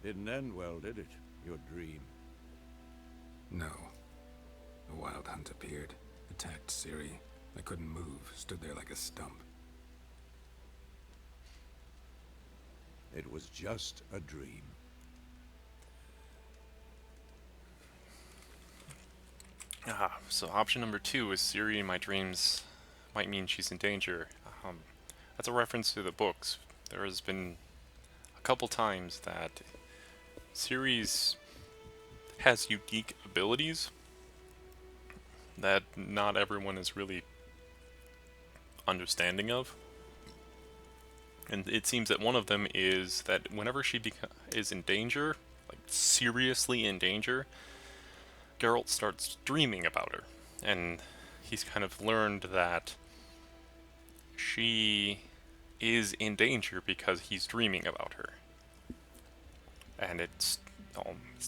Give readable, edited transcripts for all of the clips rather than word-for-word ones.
Didn't end well, did it? Your dream. No. A wild hunt appeared, attacked Ciri. I couldn't move, stood there like a stump. It was just a dream. So option number 2 is Ciri in my dreams might mean she's in danger. That's a reference to the books. There has been a couple times that Ciri's has unique abilities that not everyone is really understanding of. And it seems that one of them is that whenever she is in danger, like seriously in danger, Geralt starts dreaming about her. And he's kind of learned that she is in danger because he's dreaming about her. And it's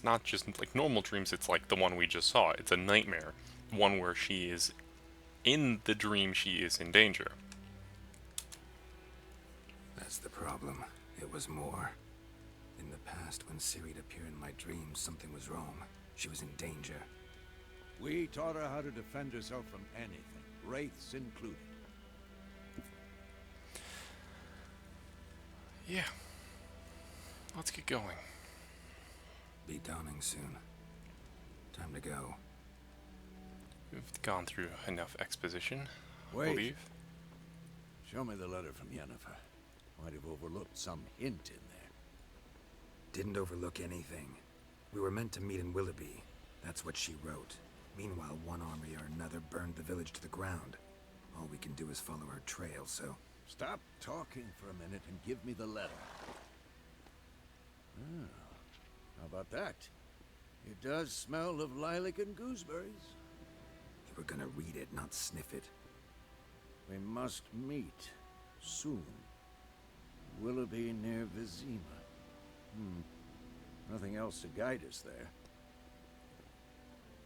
not just like normal dreams, it's like the one we just saw. It's a nightmare. One where she is in the dream, she is in danger. That's the problem. It was more. In the past, when Ciri'd appear in my dreams, something was wrong. She was in danger. We taught her how to defend herself from anything, wraiths included. Yeah. Let's get going. Be dawning soon. Time to go. We've gone through enough exposition, I Wait. believe. Show me the letter from Yennefer. Might have overlooked some hint in there. Didn't overlook anything. We were meant to meet in Willoughby. That's what she wrote. Meanwhile, one army or another burned the village to the ground. All we can do is follow her trail, so... Stop talking for a minute and give me the letter. Oh, how about that? It does smell of lilac and gooseberries. You were gonna read it, not sniff it. We must meet soon. Willoughby near Vizima. Nothing else to guide us there.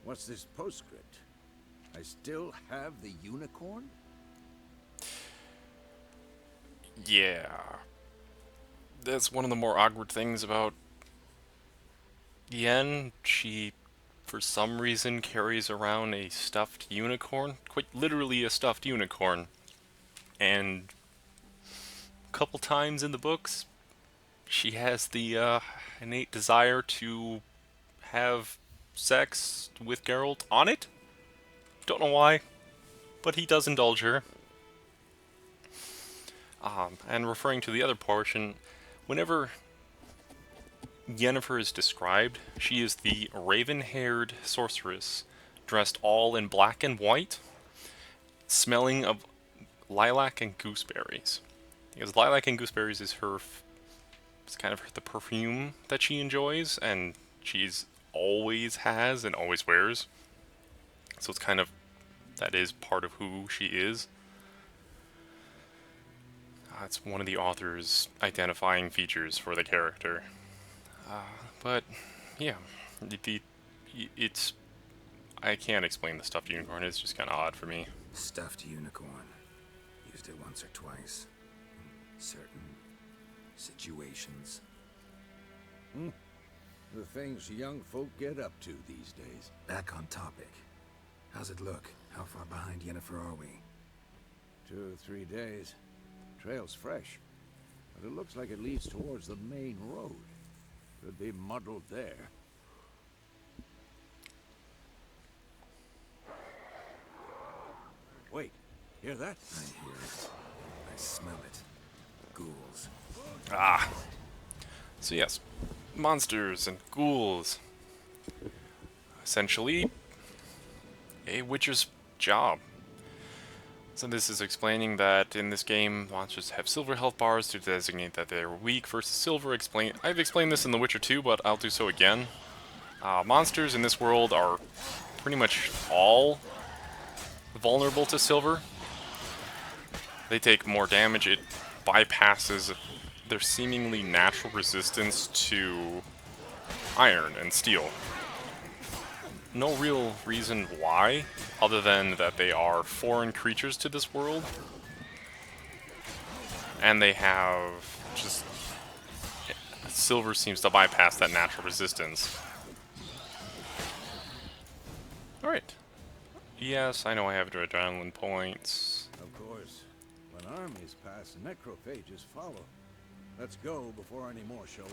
What's this postscript? I still have the unicorn? Yeah. That's one of the more awkward things about Yen. She, for some reason, carries around a stuffed unicorn. Quite literally a stuffed unicorn. And a couple times in the books, she has the innate desire to have sex with Geralt on it. Don't know why, but he does indulge her. And referring to the other portion, whenever Yennefer is described, she is the raven-haired sorceress, dressed all in black and white, smelling of lilac and gooseberries. Because lilac and gooseberries is it's kind of the perfume that she enjoys, and she's always has and always wears. So it's kind of, that is part of who she is. It's one of the author's identifying features for the character. But, yeah, it's... I can't explain the stuffed unicorn, it's just kind of odd for me. Stuffed unicorn. Used it once or twice. In certain situations. The things young folk get up to these days. Back on topic. How's it look? How far behind Yennefer are we? 2 or 3 days. Trail's fresh, but it looks like it leads towards the main road. Could be muddled there. Wait, hear that? I hear it. I smell it. Ghouls. So yes, monsters and ghouls. Essentially, a witcher's job. So this is explaining that in this game, monsters have silver health bars to designate that they're weak versus silver. I've explained this in The Witcher 2, but I'll do so again. Monsters in this world are pretty much all vulnerable to silver. They take more damage. It bypasses their seemingly natural resistance to iron and steel. No real reason why, other than that they are foreign creatures to this world. And they have just silver seems to bypass that natural resistance. Alright. Yes, I know I have adrenaline points. Of course, when armies pass, necrophages follow. Let's go before any more show up.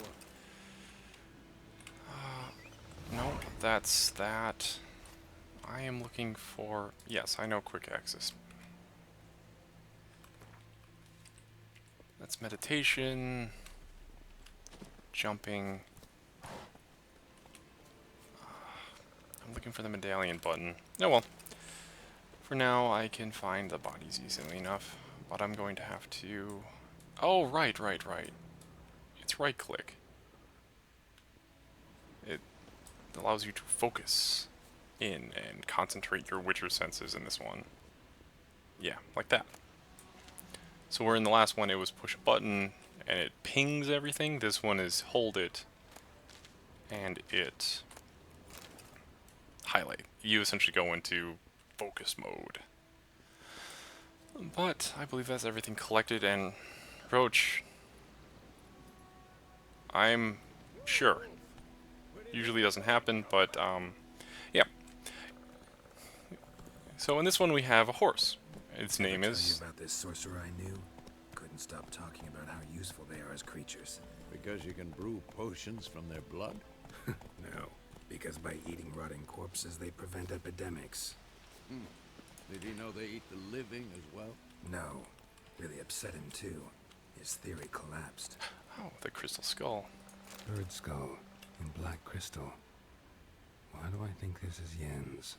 No, that's that. I am looking for... Yes, I know quick access. That's meditation. Jumping. I'm looking for the medallion button. Oh well. For now, I can find the bodies easily enough. But I'm going to have to... Oh, right. It's right-click. It allows you to focus in and concentrate your Witcher senses in this one. Yeah, like that. So where in the last one it was push a button and it pings everything, this one is hold it and it highlight. You essentially go into focus mode. But I believe that's everything collected, and Roach, I'm sure. Usually doesn't happen, but yeah. So in this one we have a horse. Its name is... Tell you about this sorcerer I knew? Couldn't stop talking about how useful they are as creatures. Because you can brew potions from their blood? No, because by eating rotting corpses they prevent epidemics. Did he know they eat the living as well? No, really upset him too. His theory collapsed. Oh, the crystal skull. Bird skull in black crystal. Why do I think this is Yen's?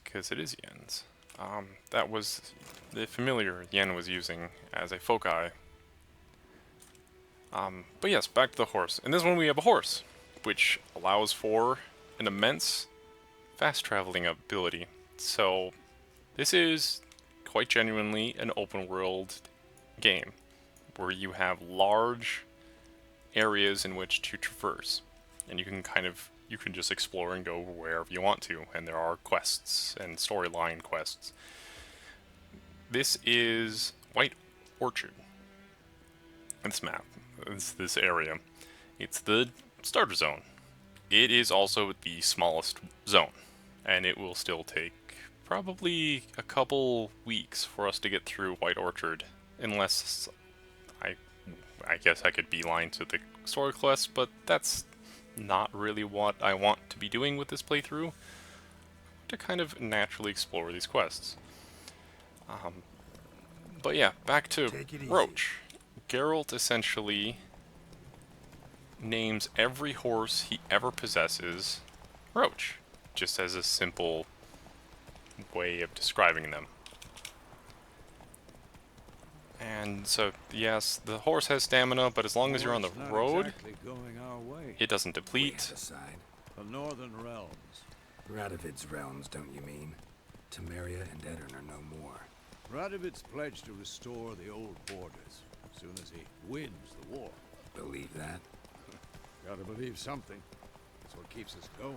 Because it is Yen's. That was the familiar Yen was using as a foci. But yes, back to the horse. In this one we have a horse, which allows for an immense fast traveling ability. So this is quite genuinely an open world game where you have large areas in which to traverse, and you can just explore and go wherever you want to, and there are quests and storyline quests. This is White Orchard. This map, this area, it's the starter zone. It is also the smallest zone, and it will still take probably a couple weeks for us to get through White Orchard, unless I guess I could beeline to the story quest, but that's not really what I want to be doing with this playthrough. To kind of naturally explore these quests. But yeah, back to Roach. Geralt essentially names every horse he ever possesses Roach, just as a simple way of describing them. And so, yes, the horse has stamina, but as long as you're on the road, Exactly going our way. it doesn't deplete. Aside. The northern realms. Radovid's realms, don't you mean? Temeria and Edirn are no more. Radovid's pledged to restore the old borders as soon as he wins the war. Believe that? Gotta believe something. That's what keeps us going.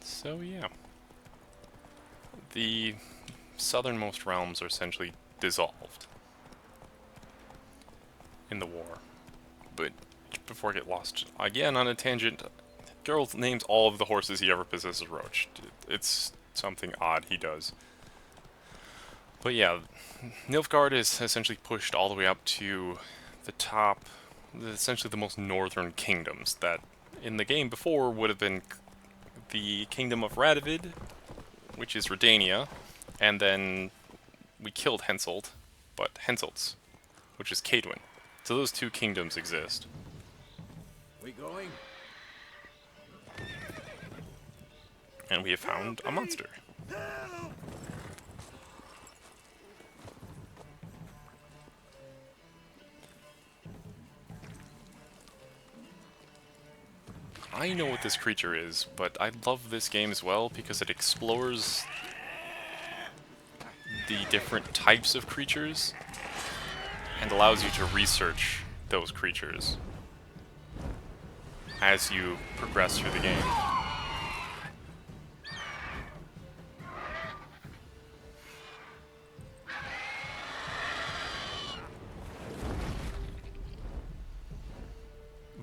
So yeah. The southernmost realms are essentially dissolved in the war. But before I get lost again on a tangent, Geralt names all of the horses he ever possesses Roach. It's something odd he does. But yeah, Nilfgaard is essentially pushed all the way up to the top, essentially the most northern kingdoms that in the game before would have been the Kingdom of Radovid, which is Redania, and then we killed Henselt, but Henselt's, which is Cadwin. So those two kingdoms exist. We going? And we have found a monster. I know what this creature is, but I love this game as well because it explores the different types of creatures and allows you to research those creatures as you progress through the game.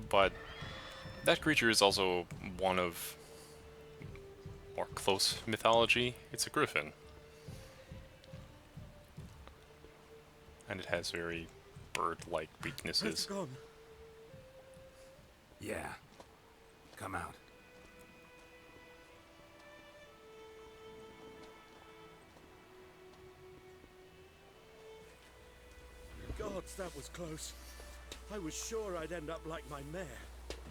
but that creature is also one of more close mythology. It's a griffin. And it has very bird-like weaknesses. It's gone. Yeah. Come out. Gods, that was close. I was sure I'd end up like my mare.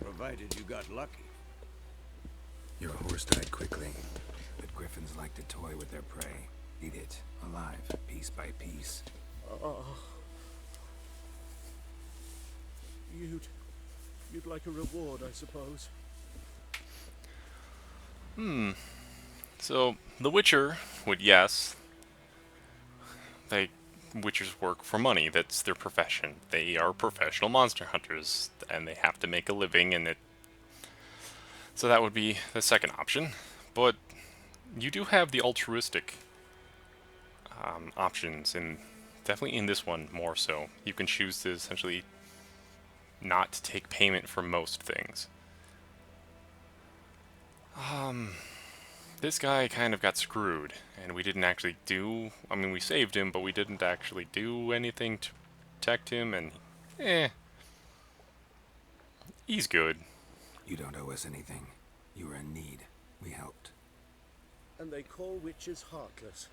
Provided you got lucky. Your horse died quickly, but griffins like to toy with their prey. Eat it, alive, piece by piece. Oh. You'd like a reward, I suppose. So, the Witcher would, yes. Witchers work for money. That's their profession. They are professional monster hunters, and they have to make a living, so that would be the second option. But you do have the altruistic options, and definitely in this one more so. You can choose to essentially not take payment for most things. This guy kind of got screwed, and we didn't actually do... I mean, we saved him, but we didn't actually do anything to protect him, and... he's good. You don't owe us anything. You were in need. We helped. And they call witches heartless.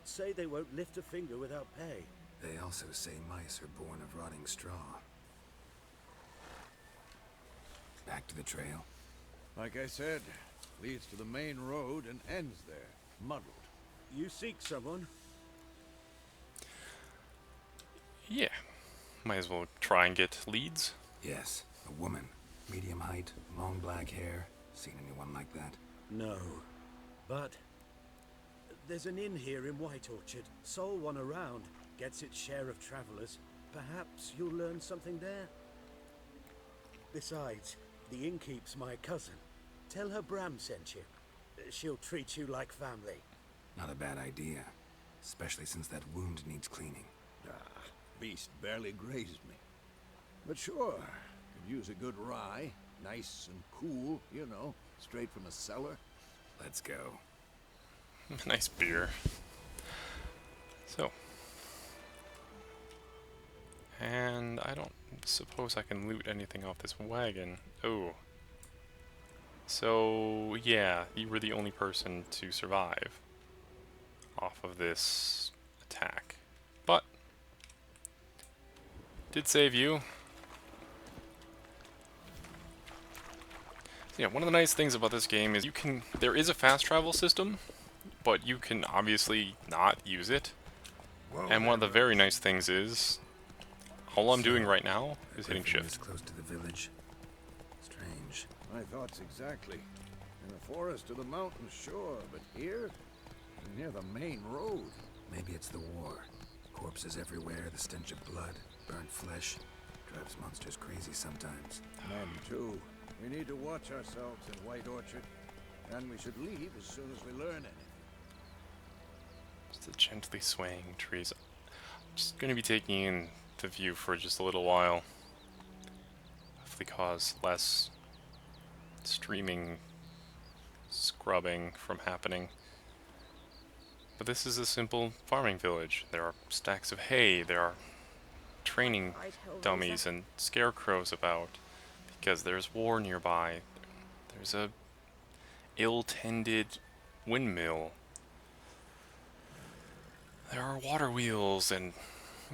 Say they won't lift a finger without pay. They also say mice are born of rotting straw. Back to the trail. Like I said, leads to the main road and ends there, muddled. You seek someone? Yeah. Might as well try and get leads. Yes, a woman. Medium height, long black hair. Seen anyone like that? No. But there's an inn here in White Orchard. Sole one around. Gets its share of travelers. Perhaps you'll learn something there? Besides, the innkeep's my cousin. Tell her Bram sent you. She'll treat you like family. Not a bad idea. Especially since that wound needs cleaning. Beast barely grazed me. But sure, could use a good rye. Nice and cool, you know, straight from a cellar. Let's go. Nice beer. So. And I don't suppose I can loot anything off this wagon. Oh. So, yeah, you were the only person to survive off of this attack. But, did save you. So yeah, one of the nice things about this game is there is a fast travel system, but you can obviously not use it. Whoa, And one of the very nice things is, all I'm doing right now is hitting Griffin shift. is close to the village. Strange. My thoughts exactly. In the forest or the mountains, sure, but here? Near the main road. Maybe it's the war. Corpses everywhere, the stench of blood, burnt flesh. Drives monsters crazy sometimes. Men, too. We need to watch ourselves in White Orchard. And we should leave as soon as we learn anything. Just the gently swaying trees. I'm just going to be taking in the view for just a little while. Hopefully cause less streaming scrubbing from happening. But this is a simple farming village. There are stacks of hay, there are training dummies and scarecrows about, because there's war nearby. There's a ill-tended windmill. There are water wheels and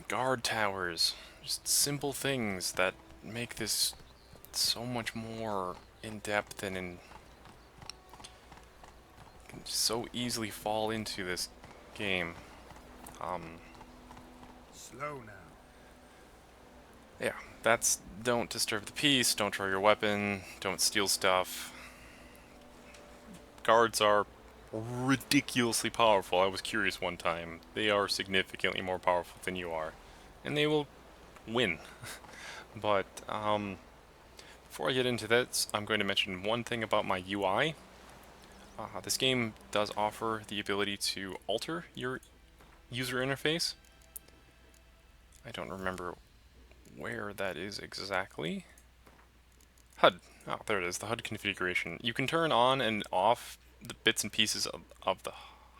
guard towers. Just simple things that make this so much more in-depth and can so easily fall into this game. Slow now. Yeah, that's don't disturb the peace, don't draw your weapon, don't steal stuff. Guards are ridiculously powerful. I was curious one time. They are significantly more powerful than you are. And they will win. But, before I get into this, I'm going to mention one thing about my UI. This game does offer the ability to alter your user interface. I don't remember where that is exactly. HUD. Oh, there it is, the HUD configuration. You can turn on and off the bits and pieces of the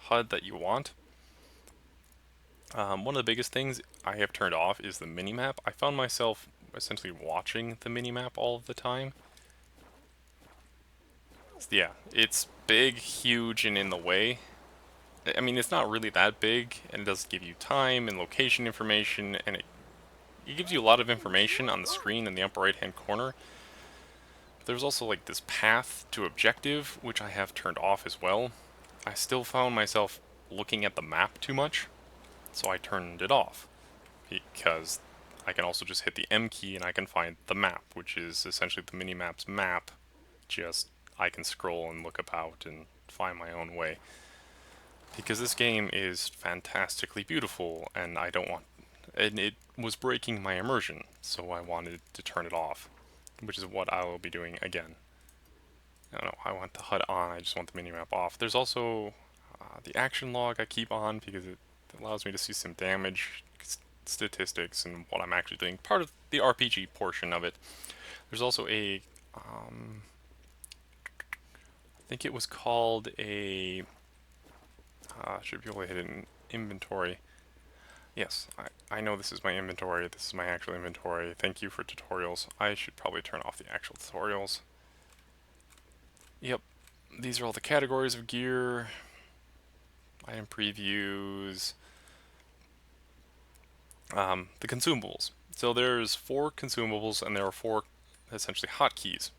HUD that you want. One of the biggest things I have turned off is the minimap. I found myself essentially watching the minimap all of the time. Yeah, it's big, huge, and in the way. I mean, it's not really that big, and it does give you time and location information, and it gives you a lot of information on the screen in the upper right-hand corner. There's also like this path to objective, which I have turned off as well. I still found myself looking at the map too much, so I turned it off. Because I can also just hit the M key and I can find the map, which is essentially the minimap's map. Just, I can scroll and look about and find my own way. Because this game is fantastically beautiful, and I don't want... And it was breaking my immersion, so I wanted to turn it off. Which is what I will be doing again. I don't know, I want the HUD on, I just want the minimap off. There's also the action log I keep on because it allows me to see some damage statistics and what I'm actually doing. Part of the RPG portion of it. There's also a... I think it was called a... should be able to hit it in inventory. Yes, I know this is my inventory. This is my actual inventory. Thank you for tutorials. I should probably turn off the actual tutorials. Yep, these are all the categories of gear. Item previews. The consumables. So there's 4 consumables, and there are 4 essentially hotkeys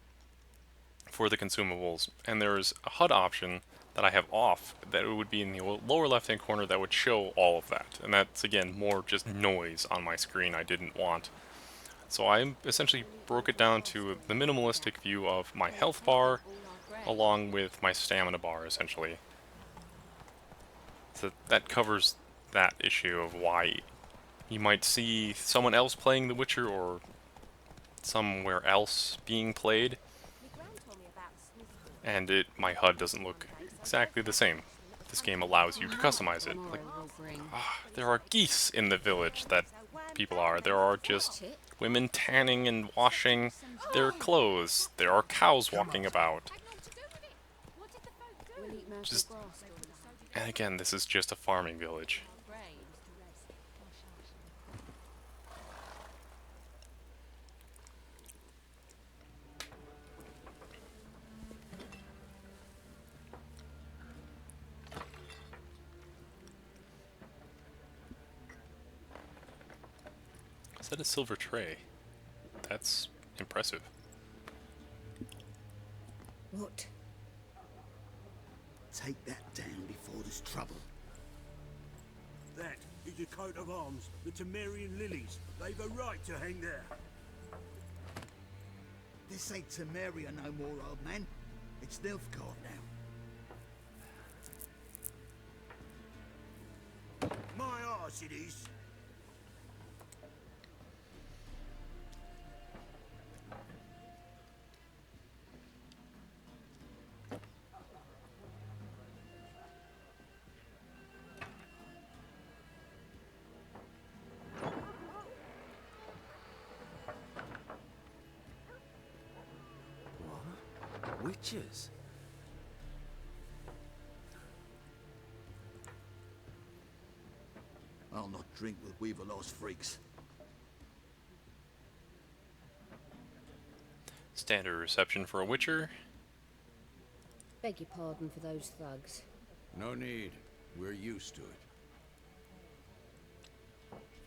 for the consumables. And there's a HUD option that I have off that it would be in the lower left hand corner that would show all of that, and that's again more just noise on my screen I didn't want. So I essentially broke it down to the minimalistic view of my health bar along with my stamina bar essentially. So that covers that issue of why you might see someone else playing The Witcher or somewhere else being played, and my HUD doesn't look exactly the same. This game allows you to customize it. Like, there are geese in the village that people are. There are just women tanning and washing their clothes. There are cows walking about. Just, and again, this is just a farming village. Is that a silver tray? That's impressive. What? Take that down before there's trouble. That is a coat of arms, the Temerian lilies. They've a right to hang there. This ain't Temeria no more, old man. It's Nilfgaard now. My arse it is. Witches? I'll not drink with Weaverlost freaks. Standard reception for a Witcher. Beg your pardon for those thugs. No need. We're used to it.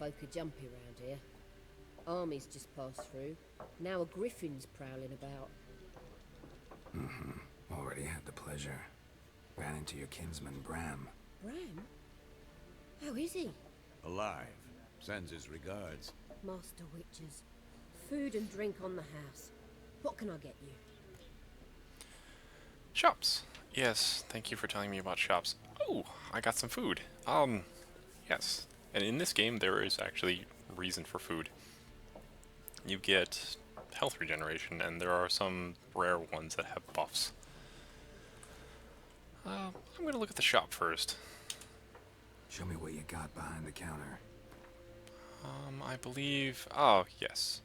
Folk are jumpy round here. Armies just passed through. Now a griffin's prowling about. Already had the pleasure. Ran into your kinsman, Bram. Bram? How is he? Alive. Sends his regards. Master Witchers. Food and drink on the house. What can I get you? Shops. Yes, thank you for telling me about shops. Oh, I got some food. Yes. And in this game, there is actually reason for food. You get health regeneration, and there are some rare ones that have buffs. I'm going to look at the shop first. Show me what you got behind the counter. I believe... Oh, yes.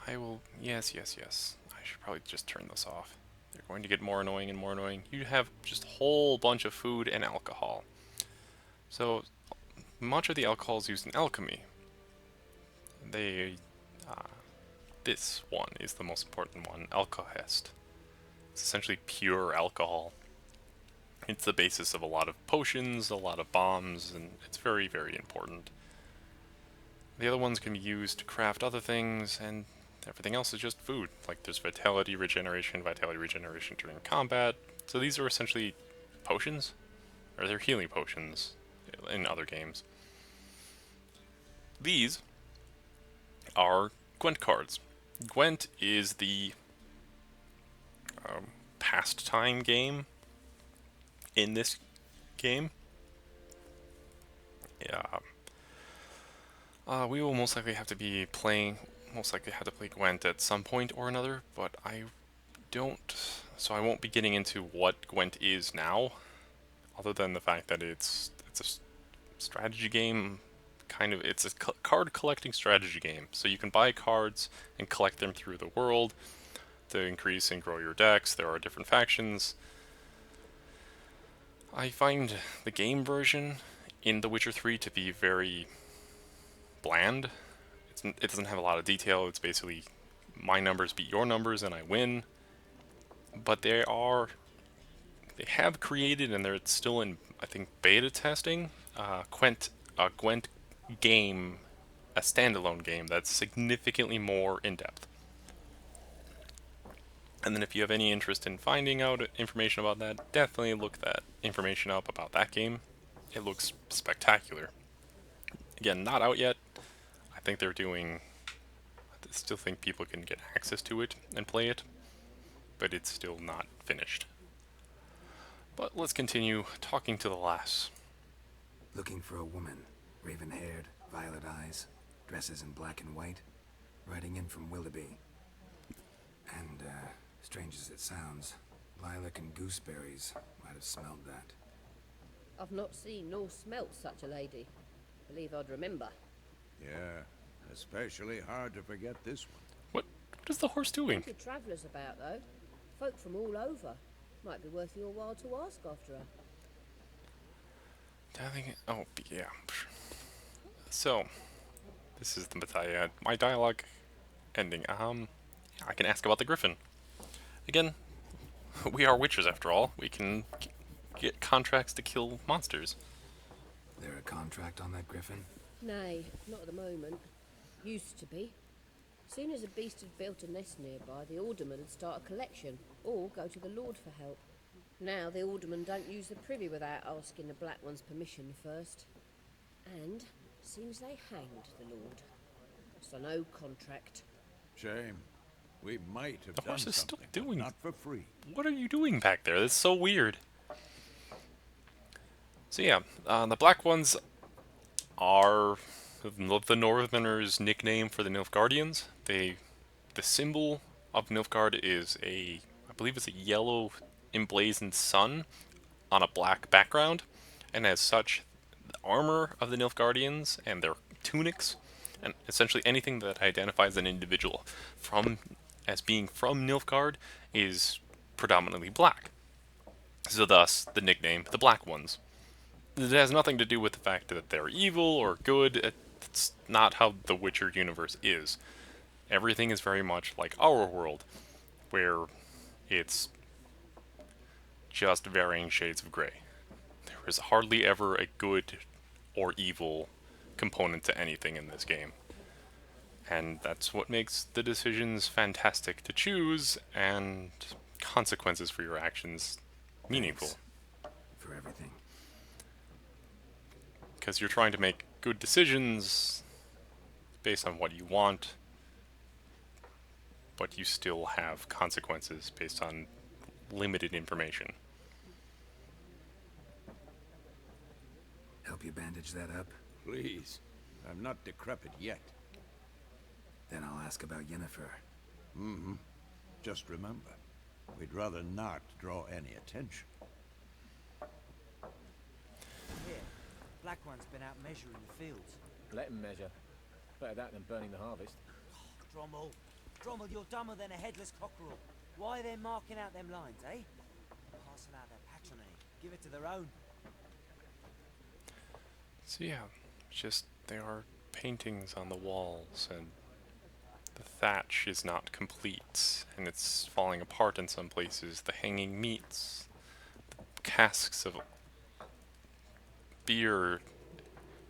I will... Yes, yes, yes. I should probably just turn this off. They're going to get more annoying and more annoying. You have just a whole bunch of food and alcohol. So, much of the alcohol is used in alchemy. They... this one is the most important one, alcohest. It's essentially pure alcohol. It's the basis of a lot of potions, a lot of bombs, and it's very, very important. The other ones can be used to craft other things, and everything else is just food. Like there's vitality regeneration during combat. So these are essentially potions, or they're healing potions in other games. These are Gwent cards. Gwent is the pastime game in this game. Yeah. We will most likely have to play Gwent at some point or another, but I don't, so I won't be getting into what Gwent is now, other than the fact that it's a strategy game, it's a card collecting strategy game, so you can buy cards and collect them through the world to increase and grow your decks. There are different factions. I find the game version in The Witcher 3 to be very bland. It doesn't have a lot of detail. It's basically my numbers beat your numbers and I win. But they have created, and they're still in, I think, beta testing, Gwent game, a standalone game that's significantly more in-depth. And then if you have any interest in finding out information about that, definitely look that information up about that game. It looks spectacular. Again, not out yet. I think they're doing... I still think people can get access to it and play it, but it's still not finished. But let's continue talking to the lass. Looking for a woman. Raven-haired, violet eyes, dresses in black and white. Riding in from Willoughby. And, strange as it sounds, lilac and gooseberries might have smelled that. I've not seen nor smelt such a lady. Believe I'd remember. Yeah, especially hard to forget this one. What is the horse doing? Plenty of travellers about, though. Folk from all over. Might be worth your while to ask after her. Oh, yeah. So, this is my dialogue ending. I can ask about the griffin. Again, we are witchers after all. We can get contracts to kill monsters. There a contract on that griffin? Nay, not at the moment. Used to be. Soon as a beast had built a nest nearby, the alderman would start a collection, or go to the Lord for help. Now the aldermen don't use the privy without asking the Black One's permission first. And seems they hanged the Lord. So no contract. Shame. We might have The done horse is still something, but doing... not for free. What are you doing back there? That's so weird. So yeah, the Black Ones are the Northerners' nickname for the Nilfgaardians. The symbol of Nilfgaard is I believe it's a yellow emblazoned sun on a black background, and as such, the armor of the Nilfgaardians and their tunics, and essentially anything that identifies an individual as being from Nilfgaard, is predominantly black. So thus, the nickname, the Black Ones. It has nothing to do with the fact that they're evil or good. It's not how the Witcher universe is. Everything is very much like our world, where it's just varying shades of gray. There is hardly ever a good or evil component to anything in this game. And that's what makes the decisions fantastic to choose, and consequences for your actions meaningful. Thanks for everything. Because you're trying to make good decisions based on what you want, but you still have consequences based on limited information. Help you bandage that up? Please. I'm not decrepit yet. Then I'll ask about Yennefer. Mm-hmm. Just remember, we'd rather not draw any attention. Here, Black One's been out measuring the fields. Let him measure. Better that than burning the harvest. Drommel, Drommel, you're dumber than a headless cockerel. Why are they marking out them lines, eh? Parcel out their patrimony. Give it to their own. So yeah, just there are paintings on the walls, and the thatch is not complete, and it's falling apart in some places. The hanging meats, casks of beer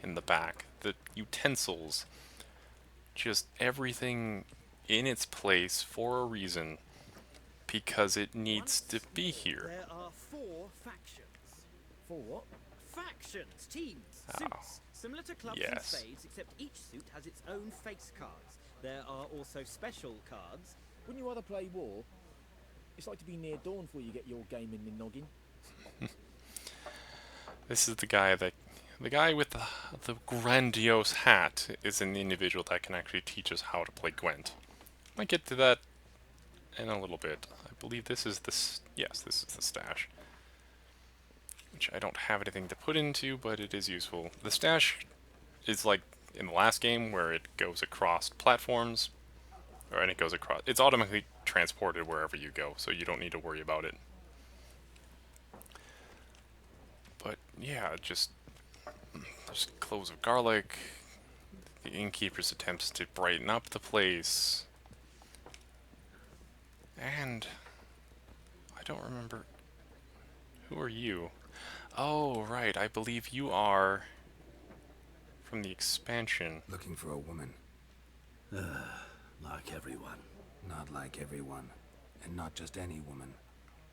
in the back, the utensils, just everything in its place for a reason, because it needs to be here. There are 4 factions. 4 what? Factions, teams, Oh, suits. Similar to clubs and yes. spades, except each suit has its own face cards. There are also special cards. Wouldn't you rather play war? It's like to be near dawn before you get your game in the noggin. This is the guy with the grandiose hat is an individual that can actually teach us how to play Gwent. Might get to that in a little bit. I believe this is yes, this is the stash, which I don't have anything to put into, but it is useful. The stash is like in the last game where it goes across platforms, and it's automatically transported wherever you go, so you don't need to worry about it. But yeah, just there's cloves of garlic, the innkeeper's attempts to brighten up the place, and I don't remember, who are you? Oh, right, I believe you are from the expansion. Looking for a woman. Like everyone. Not like everyone. And not just any woman.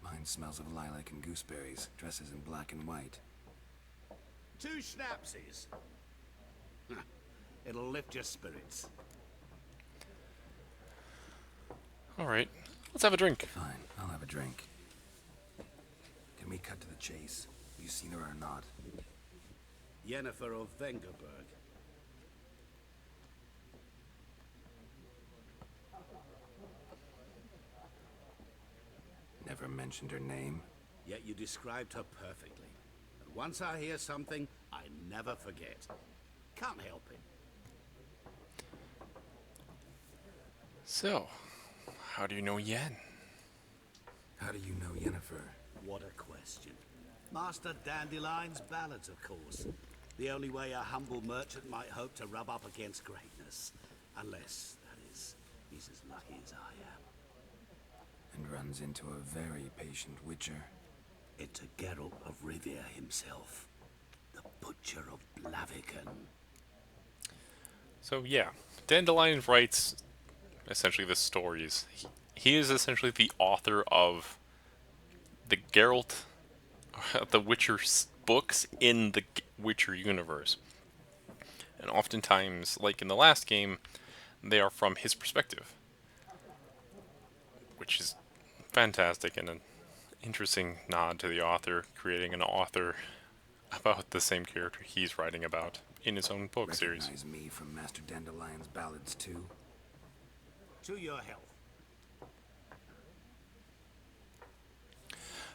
Mine smells of lilac and gooseberries, dresses in black and white. 2 schnapsies. It'll lift your spirits. Alright, let's have a drink. Fine, I'll have a drink. Can we cut to the chase? Have you seen her or not? Yennefer of Vengerberg. Never mentioned her name. Yet you described her perfectly. And once I hear something, I never forget. Can't help it. So, how do you know Yen? How do you know Yennefer? What a question. Master Dandelion's ballads, of course. The only way a humble merchant might hope to rub up against greatness. Unless, that is, he's as lucky as I am. And runs into a very patient witcher. It's a Geralt of Rivia himself. The Butcher of Blaviken. So yeah, Dandelion writes essentially the stories. He is essentially the author of the Geralt, the Witcher books in the Witcher universe. And oftentimes, like in the last game, they are from his perspective, which is fantastic and an interesting nod to the author, creating an author about the same character he's writing about in his own book series. Recognize me from Master Dandelion's ballads too? To your health.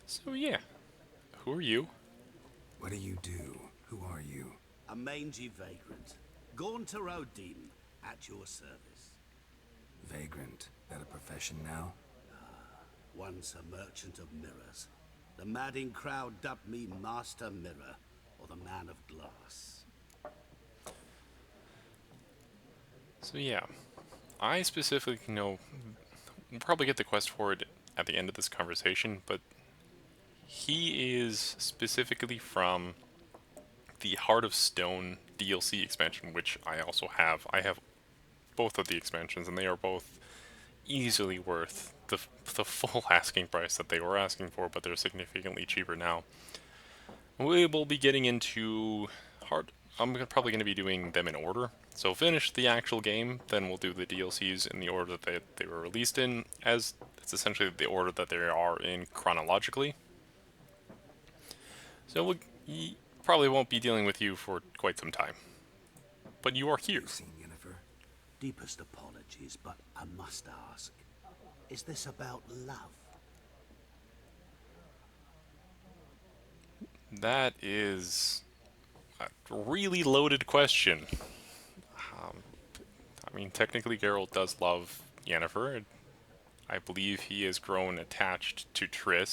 So yeah, who are you? What do you do? Who are you? A mangy vagrant. Gaunter O'Dean, at your service. Vagrant. That a profession now? Once a merchant of mirrors. The madding crowd dubbed me Master Mirror, or the Man of Glass. So yeah, I specifically know, we'll probably get the quest for it at the end of this conversation, but he is specifically from the Heart of Stone DLC expansion, which I also have. I have both of the expansions, and they are both easily worth the full asking price that they were asking for, but they're significantly cheaper now. We will be getting into I'm probably going to be doing them in order. So finish the actual game, then we'll do the DLCs in the order that they were released in, as it's essentially the order that they are in chronologically. So we probably won't be dealing with you for quite some time. But you are here. You seen Yennefer? Deepest apologies, but I must ask. Is this about love? That is a really loaded question. I mean, technically Geralt does love Yennefer. I believe he has grown attached to Triss.